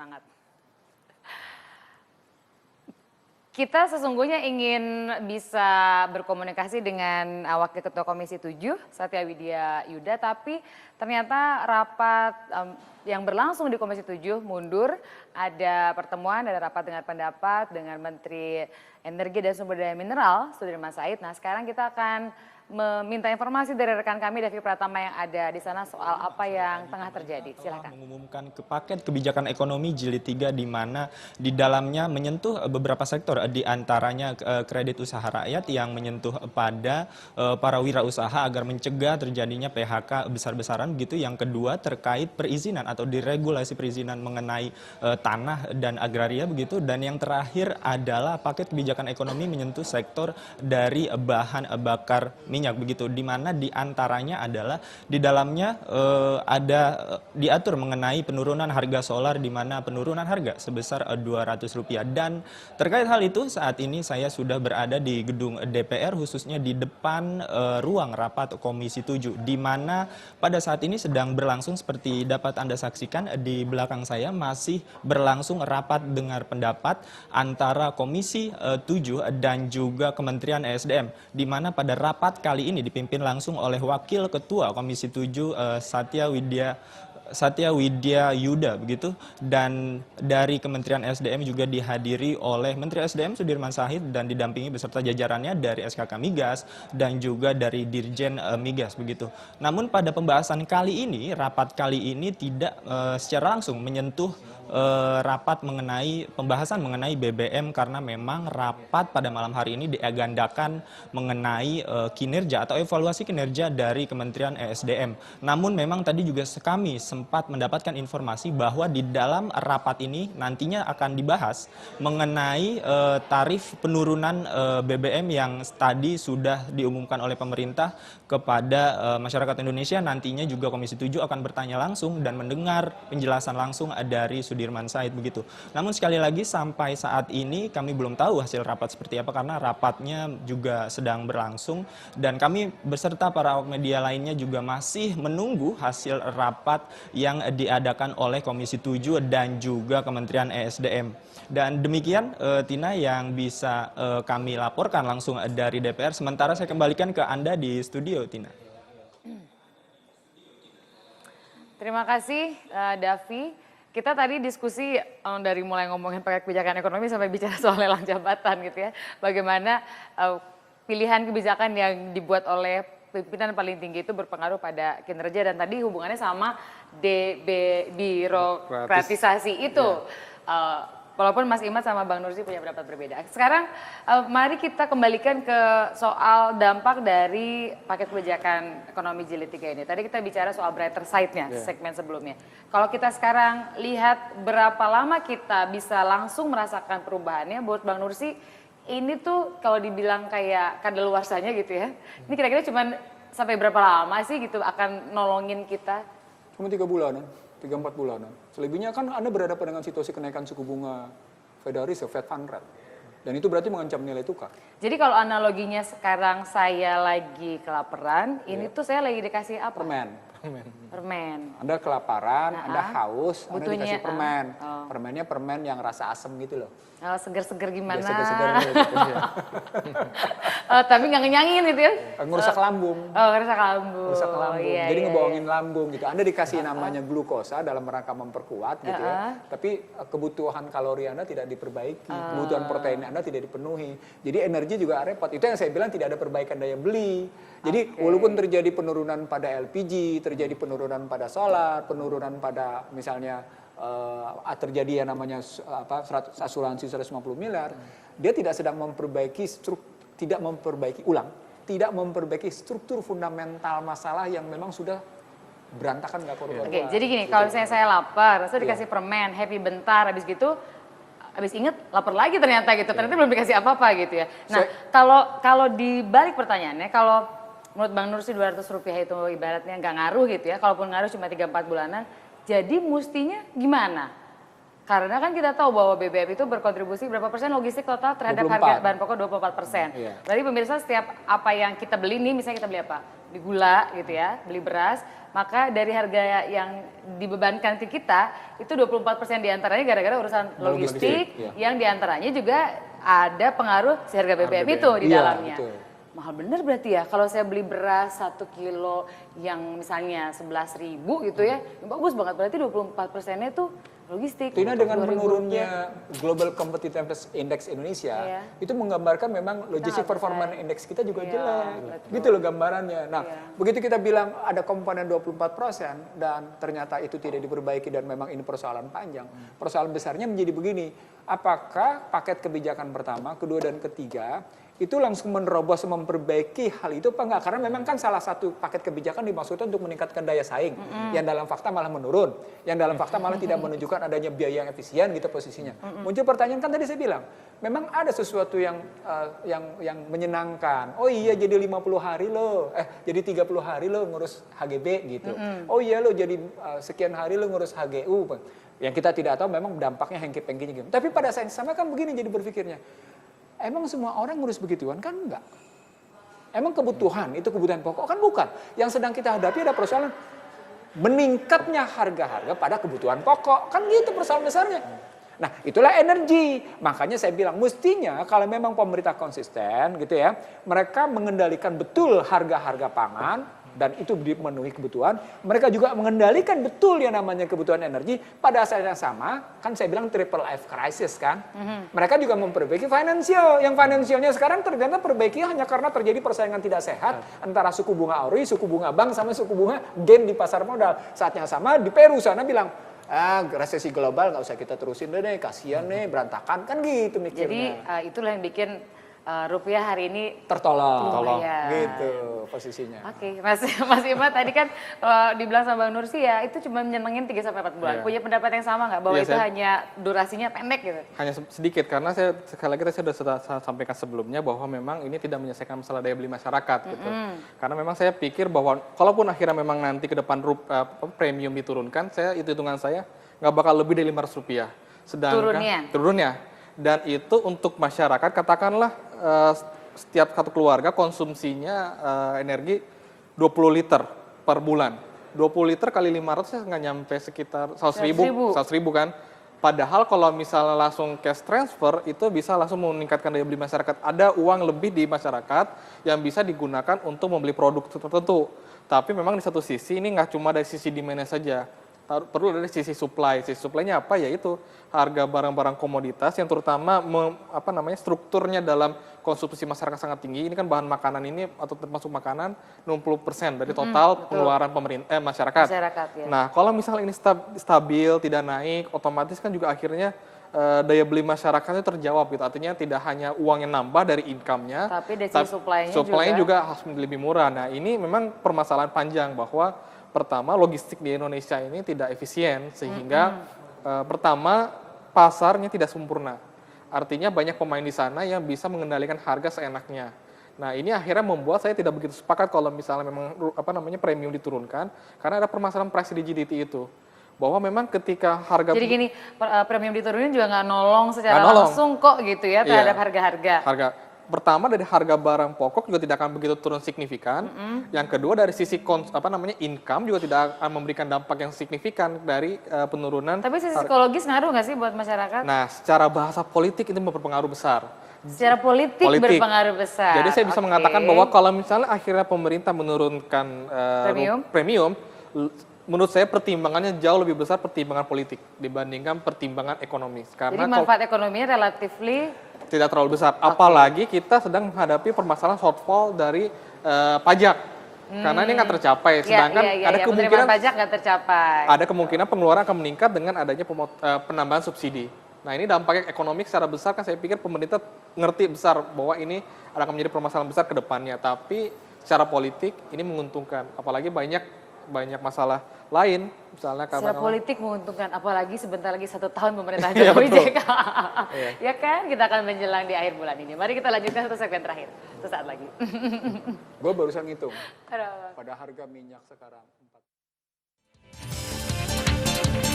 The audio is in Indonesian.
Semangat. Kita sesungguhnya ingin bisa berkomunikasi dengan Wakil Ketua Komisi 7, Satya Widya Yuda, tapi ternyata rapat yang berlangsung di Komisi 7 mundur. Ada pertemuan, ada rapat dengan pendapat dengan Menteri Energi dan Sumber Daya Mineral, Sudirman Said. Nah, sekarang kita akan meminta informasi dari rekan kami Devi Pratama yang ada di sana soal apa yang tengah terjadi. Silakan. Mengumumkan paket kebijakan ekonomi jilid 3 di mana di dalamnya menyentuh beberapa sektor, di antaranya kredit usaha rakyat yang menyentuh pada para wirausaha agar mencegah terjadinya PHK besar-besaran begitu. Yang kedua terkait perizinan atau diregulasi perizinan mengenai tanah dan agraria begitu. Dan yang terakhir adalah paket kebijakan ekonomi menyentuh sektor dari bahan bakar minyak begitu, di mana di antaranya adalah di dalamnya ada diatur mengenai penurunan harga solar, di mana penurunan harga sebesar Rp200. Dan terkait hal itu saat ini saya sudah berada di gedung DPR, khususnya di depan ruang rapat Komisi 7, di mana pada saat ini sedang berlangsung seperti dapat Anda saksikan di belakang saya masih berlangsung rapat dengar pendapat antara Komisi 7 dan juga Kementerian ESDM, di mana pada rapat kali ini dipimpin langsung oleh Wakil Ketua Komisi 7 Satya Widya Yuda begitu, dan dari Kementerian SDM juga dihadiri oleh Menteri SDM Sudirman Said dan didampingi beserta jajarannya dari SKK Migas dan juga dari Dirjen Migas begitu. Namun pada pembahasan kali ini, rapat kali ini tidak secara langsung menyentuh rapat mengenai pembahasan mengenai BBM, karena memang rapat pada malam hari ini diagendakan mengenai kinerja atau evaluasi kinerja dari Kementerian ESDM. Namun memang tadi juga kami sempat mendapatkan informasi bahwa di dalam rapat ini nantinya akan dibahas mengenai tarif penurunan BBM yang tadi sudah diumumkan oleh pemerintah kepada masyarakat Indonesia. Nantinya juga Komisi 7 akan bertanya langsung dan mendengar penjelasan langsung dari Sudirman Said begitu. Namun sekali lagi sampai saat ini kami belum tahu hasil rapat seperti apa, karena rapatnya juga sedang berlangsung dan kami beserta para awak media lainnya juga masih menunggu hasil rapat yang diadakan oleh Komisi 7 dan juga Kementerian ESDM. Dan demikian Tina yang bisa kami laporkan langsung dari DPR. Sementara saya kembalikan ke Anda di studio, Tina. Terima kasih Davi. Kita tadi diskusi dari mulai ngomongin paket kebijakan ekonomi sampai bicara soal lelang jabatan gitu ya. Bagaimana pilihan kebijakan yang dibuat oleh pimpinan paling tinggi itu berpengaruh pada kinerja, dan tadi hubungannya sama birokratisasi itu. Walaupun Mas Imad sama Bang Nursi punya pendapat berbeda. Sekarang mari kita kembalikan ke soal dampak dari paket kebijakan ekonomi jilid 3 ini. Tadi kita bicara soal brighter side-nya segmen sebelumnya. Kalau kita sekarang lihat berapa lama kita bisa langsung merasakan perubahannya, buat Bang Nursi ini tuh kalau dibilang kayak kadaluarsanya gitu ya. Ini kira-kira cuman sampai berapa lama sih gitu akan nolongin kita? Cuma 3 bulanan. 3-4 bulanan. Selebihnya kan Anda berhadapan dengan situasi kenaikan suku bunga Federal Reserve, Fed Fund Rate. Dan itu berarti mengancam nilai tukar. Jadi kalau analoginya sekarang saya lagi kelaparan, ini tuh saya lagi dikasih apa? Permen. Anda kelaparan, Anda haus, Anda dikasih permen. Oh. Permennya permen yang rasa asem gitu loh. Oh, seger-seger gimana? Ya, seger-seger gitu. Tapi nggak ngenyangin gitu ya? Ngerusak lambung. Oh, ngerusak lambung. Rusak lambung. Iya, Jadi iya, ngebohongin lambung gitu. Anda dikasih namanya glukosa dalam rangka memperkuat gitu ya. Tapi kebutuhan kalori Anda tidak diperbaiki. Kebutuhan protein Anda tidak dipenuhi. Jadi energi juga repot. Itu yang saya bilang tidak ada perbaikan daya beli. Jadi walaupun terjadi penurunan pada LPG, terjadi penurunan pada solar, penurunan pada misalnya terjadi yang namanya asuransi 150 miliar, dia tidak sedang memperbaiki tidak memperbaiki struktur fundamental masalah yang memang sudah berantakan nggak korup. Oke, jadi gini, kalau saya lapar, saya dikasih permen, happy bentar, habis gitu, habis inget lapar lagi ternyata gitu, ternyata belum dikasih apa-apa gitu ya. Nah, kalau dibalik pertanyaannya, kalau menurut Bang Nursi Rp200 itu ibaratnya nggak ngaruh gitu ya, kalaupun ngaruh cuma 3-4 bulanan, jadi mestinya gimana? Karena kan kita tahu bahwa BBM itu berkontribusi berapa persen logistik total terhadap 24. harga bahan pokok 24%. Iya. Berarti pemirsa setiap apa yang kita beli nih, misalnya kita beli apa? di gula gitu ya, beli beras, maka dari harga yang dibebankan ke kita itu 24% diantaranya gara-gara urusan logistik, yang diantaranya juga ada pengaruh si harga BBM itu di dalamnya. Betul. Mahal bener berarti ya, kalau saya beli beras 1 kilo yang misalnya 11.000 gitu ya, bagus banget, berarti 24%-nya itu logistik. Tina dengan menurunnya Global Competitiveness Index Indonesia, itu menggambarkan memang logistik performance index kita juga jelek. Gitu loh gambarannya. Nah, begitu kita bilang ada komponen 24% dan ternyata itu tidak diperbaiki dan memang ini persoalan panjang. Persoalan besarnya menjadi begini, apakah paket kebijakan pertama, kedua dan ketiga itu langsung menerobos memperbaiki hal itu apa enggak? Karena memang kan salah satu paket kebijakan dimaksudkan untuk meningkatkan daya saing. Yang dalam fakta malah menurun. Yang dalam fakta malah tidak menunjukkan adanya biaya yang efisien gitu posisinya. Muncul pertanyaan, kan tadi saya bilang, memang ada sesuatu yang menyenangkan. Oh iya jadi 50 hari loh, jadi 30 hari loh ngurus HGB gitu. Oh iya loh jadi sekian hari loh ngurus HGU. Yang kita tidak tahu memang dampaknya hengkit-pengkitnya gitu. Tapi pada saat yang sama kan begini jadi berpikirnya. Emang semua orang ngurus begituan? Kan enggak. Emang kebutuhan, itu kebutuhan pokok? Kan bukan. Yang sedang kita hadapi ada persoalan meningkatnya harga-harga pada kebutuhan pokok. Kan gitu persoalan besarnya. Nah, itulah energi. Makanya saya bilang, mestinya kalau memang pemerintah konsisten gitu ya, mereka mengendalikan betul harga-harga pangan, dan itu memenuhi kebutuhan, mereka juga mengendalikan betul yang namanya kebutuhan energi. Pada saat yang sama, kan saya bilang triple F crisis kan, mereka juga memperbaiki finansial. Yang finansialnya sekarang ternyata perbaiki hanya karena terjadi persaingan tidak sehat antara suku bunga ori, suku bunga bank, sama suku bunga gen di pasar modal. Saat yang sama di Peru sana bilang, resesi global nggak usah kita terusin deh, kasihan nih, berantakan, kan gitu mikirnya. Jadi itulah yang bikin rupiah hari ini tertolong gitu posisinya. Oke, Mas Imad tadi kan dibilang sama Bang Nursi ya, itu cuma nyenengin 3-4 bulan. Punya pendapat yang sama nggak bahwa itu hanya durasinya pendek gitu? Hanya sedikit, karena saya sekali lagi saya sudah sampaikan sebelumnya bahwa memang ini tidak menyelesaikan masalah daya beli masyarakat gitu. Karena memang saya pikir bahwa kalaupun akhirnya memang nanti ke depan premium diturunkan, hitungan saya nggak bakal lebih dari Rp500. Sedangkan turunnya. Dan itu untuk masyarakat, katakanlah setiap satu keluarga konsumsinya energi 20 liter per bulan. 20 liter kali 500 nggak nyampe sekitar 100.000 kan. Padahal kalau misalnya langsung cash transfer itu bisa langsung meningkatkan daya beli masyarakat. Ada uang lebih di masyarakat yang bisa digunakan untuk membeli produk tertentu. Tapi memang di satu sisi ini nggak cuma dari sisi demand-nya saja. Perlu dari sisi supply. Sisi supply-nya apa? Yaitu harga barang-barang komoditas yang terutama strukturnya dalam konsumsi masyarakat sangat tinggi. Ini kan bahan makanan ini atau termasuk makanan 60% dari total pengeluaran masyarakat. Ya. Nah, kalau misalnya ini stabil, tidak naik, otomatis kan juga akhirnya daya beli masyarakatnya terjawab gitu. Artinya tidak hanya uang yang nambah dari income-nya, tapi dari sisi supply-nya juga harus lebih murah. Nah, ini memang permasalahan panjang bahwa pertama, logistik di Indonesia ini tidak efisien, sehingga pertama, pasarnya tidak sempurna. Artinya banyak pemain di sana yang bisa mengendalikan harga seenaknya. Nah, ini akhirnya membuat saya tidak begitu sepakat kalau misalnya memang premium diturunkan, karena ada permasalahan price rigidity itu. Bahwa memang ketika harga... Jadi gini, premium diturunin juga nggak nolong secara langsung kok gitu ya terhadap harga-harga. Pertama dari harga barang pokok juga tidak akan begitu turun signifikan. Yang kedua dari sisi income juga tidak akan memberikan dampak yang signifikan dari penurunan. Tapi sisi psikologis ngaruh nggak sih buat masyarakat? Nah, secara bahasa politik itu berpengaruh besar. Secara politik berpengaruh besar. Jadi saya bisa mengatakan bahwa kalau misalnya akhirnya pemerintah menurunkan premium, menurut saya pertimbangannya jauh lebih besar pertimbangan politik dibandingkan pertimbangan ekonomi. Karena jadi manfaat ekonominya relatifly tidak terlalu besar. Apalagi kita sedang menghadapi permasalahan shortfall dari pajak. Karena ini nggak tercapai. Sedangkan ada kemungkinan pajak nggak tercapai. Ada kemungkinan pengeluaran akan meningkat dengan adanya penambahan subsidi. Nah, ini dampaknya ekonomi secara besar kan saya pikir pemerintah ngerti besar bahwa ini akan menjadi permasalahan besar ke depannya. Tapi secara politik ini menguntungkan. Apalagi banyak masalah lain, misalnya secara politik menguntungkan, apalagi sebentar lagi 1 tahun pemerintahan Jokowi JK. Ya kan, kita akan menjelang di akhir bulan ini. Mari kita lanjutkan satu segmen terakhir, sesaat lagi. Gue barusan ngitung, pada harga minyak sekarang 4.